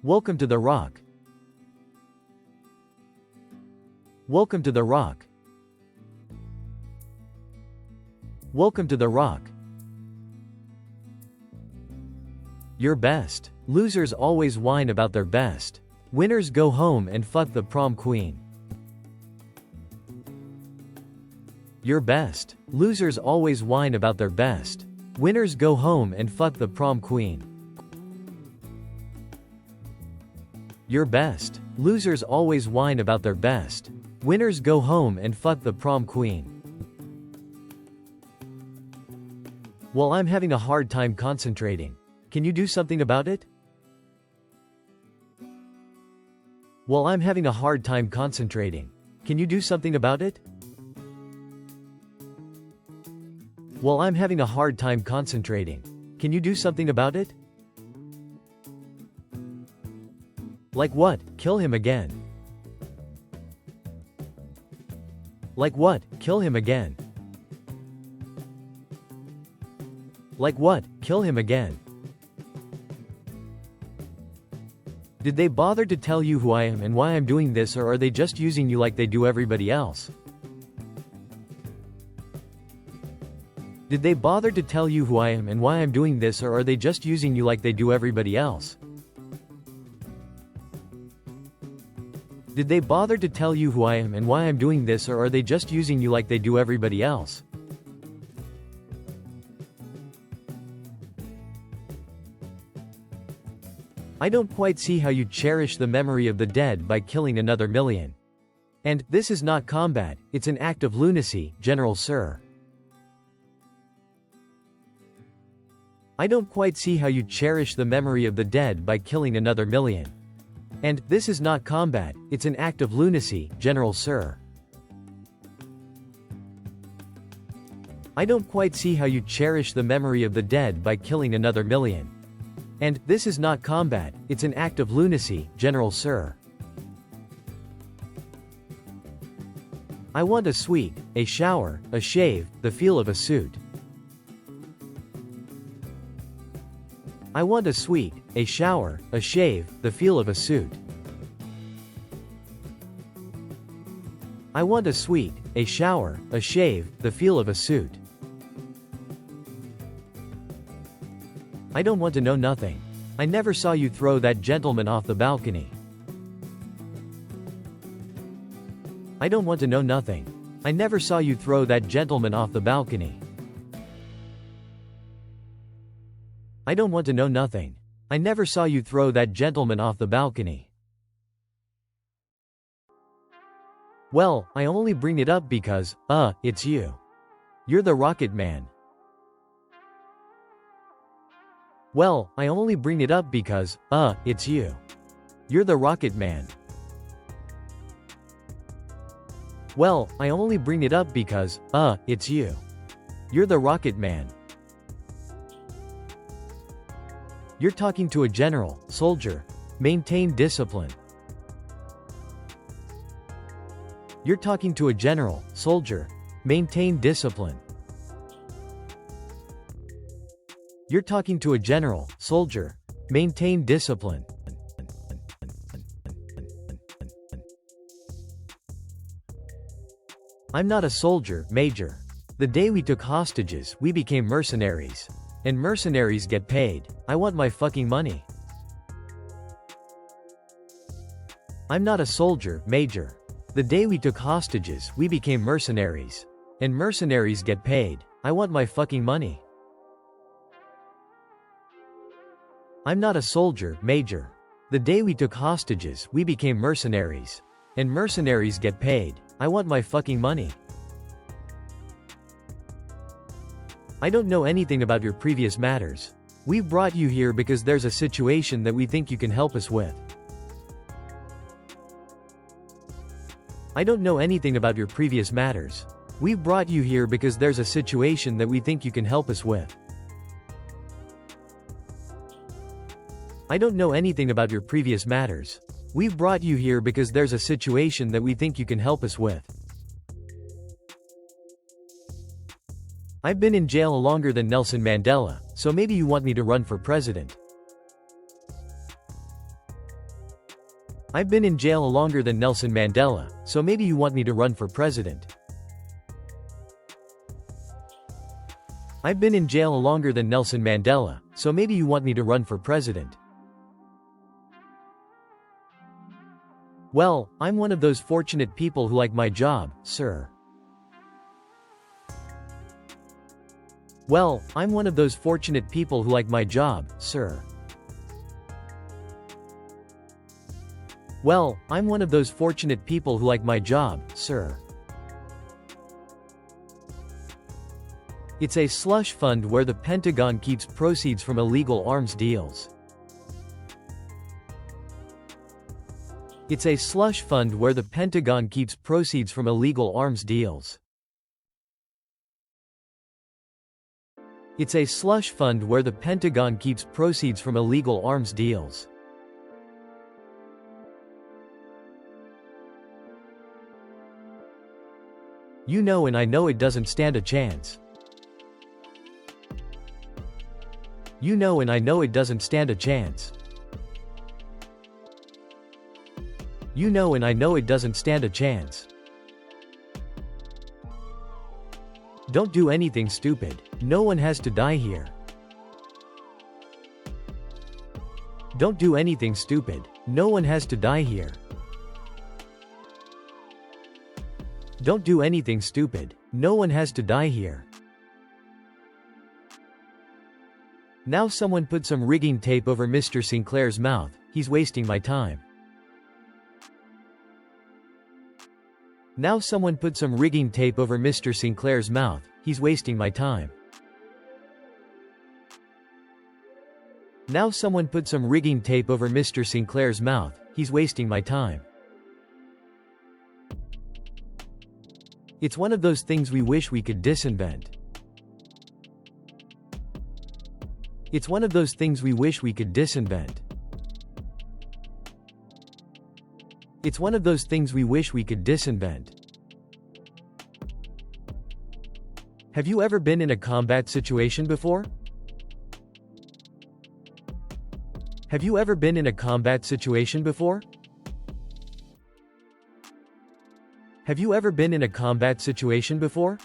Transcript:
Welcome to the Rock. Welcome to the Rock. Welcome to the Rock. Your best. Losers always whine about their best. Winners go home and fuck the prom queen. Your best. Losers always whine about their best. Winners go home and fuck the prom queen. Your best. Losers always whine about their best. Winners go home and fuck the prom queen. Well, I'm having a hard time concentrating. Can you do something about it? Well, I'm having a hard time concentrating. Can you do something about it? Well, I'm having a hard time concentrating. Can you do something about it? Like what? Kill him again. Like what? Kill him again. Like what? Kill him again. Did they bother to tell you who I am and why I'm doing this, or are they just using you like they do everybody else? Did they bother to tell you who I am and why I'm doing this, or are they just using you like they do everybody else? Did they bother to tell you who I am and why I'm doing this, or are they just using you like they do everybody else? I don't quite see how you cherish the memory of the dead by killing another million. And, this is not combat, it's an act of lunacy, General Sir. I don't quite see how you cherish the memory of the dead by killing another million. And, this is not combat, it's an act of lunacy, General Sir. I don't quite see how you cherish the memory of the dead by killing another million. And, this is not combat, it's an act of lunacy, General Sir. I want a suite, a shower, a shave, the feel of a suit. I want a suite, a shower, a shave, the feel of a suit. I want a suite, a shower, a shave, the feel of a suit. I don't want to know nothing. I never saw you throw that gentleman off the balcony. I don't want to know nothing. I never saw you throw that gentleman off the balcony. I don't want to know nothing. I never saw you throw that gentleman off the balcony. Well, I only bring it up because, it's you. You're the Rocket Man. Well, I only bring it up because, it's you. You're the Rocket Man. Well, I only bring it up because, it's you. You're the Rocket Man. You're talking to a general, soldier. Maintain discipline. You're talking to a general, soldier. Maintain discipline. You're talking to a general, soldier. Maintain discipline. I'm not a soldier, Major. The day we took hostages, we became mercenaries. And mercenaries get paid. I want my fucking money. I'm not a soldier, Major. The day we took hostages, we became mercenaries. And mercenaries get paid. I want my fucking money. I'm not a soldier, Major. The day we took hostages, we became mercenaries. And mercenaries get paid. I want my fucking money. I don't know anything about your previous matters. We've brought you here because there's a situation that we think you can help us with. I don't know anything about your previous matters. We've brought you here because there's a situation that we think you can help us with. I don't know anything about your previous matters. We've brought you here because there's a situation that we think you can help us with. I've been in jail longer than Nelson Mandela, so maybe you want me to run for president. I've been in jail longer than Nelson Mandela, so maybe you want me to run for president. I've been in jail longer than Nelson Mandela, so maybe you want me to run for president. Well, I'm one of those fortunate people who like my job, sir. Well, I'm one of those fortunate people who like my job, sir. Well, I'm one of those fortunate people who like my job, sir. It's a slush fund where the Pentagon keeps proceeds from illegal arms deals. It's a slush fund where the Pentagon keeps proceeds from illegal arms deals. It's a slush fund where the Pentagon keeps proceeds from illegal arms deals. You know and I know it doesn't stand a chance. You know and I know it doesn't stand a chance. You know and I know it doesn't stand a chance. Don't do anything stupid. No one has to die here. Don't do anything stupid. No one has to die here. Don't do anything stupid. No one has to die here. Now someone put some rigging tape over Mr. Sinclair's mouth. He's wasting my time. Now someone put some rigging tape over Mr. Sinclair's mouth. He's wasting my time. Now someone put some rigging tape over Mr. Sinclair's mouth. He's wasting my time. It's one of those things we wish we could disinvent. It's one of those things we wish we could disinvent. It's one of those things we wish we could disinvent. Have you ever been in a combat situation before? Have you ever been in a combat situation before? Have you ever been in a combat situation before?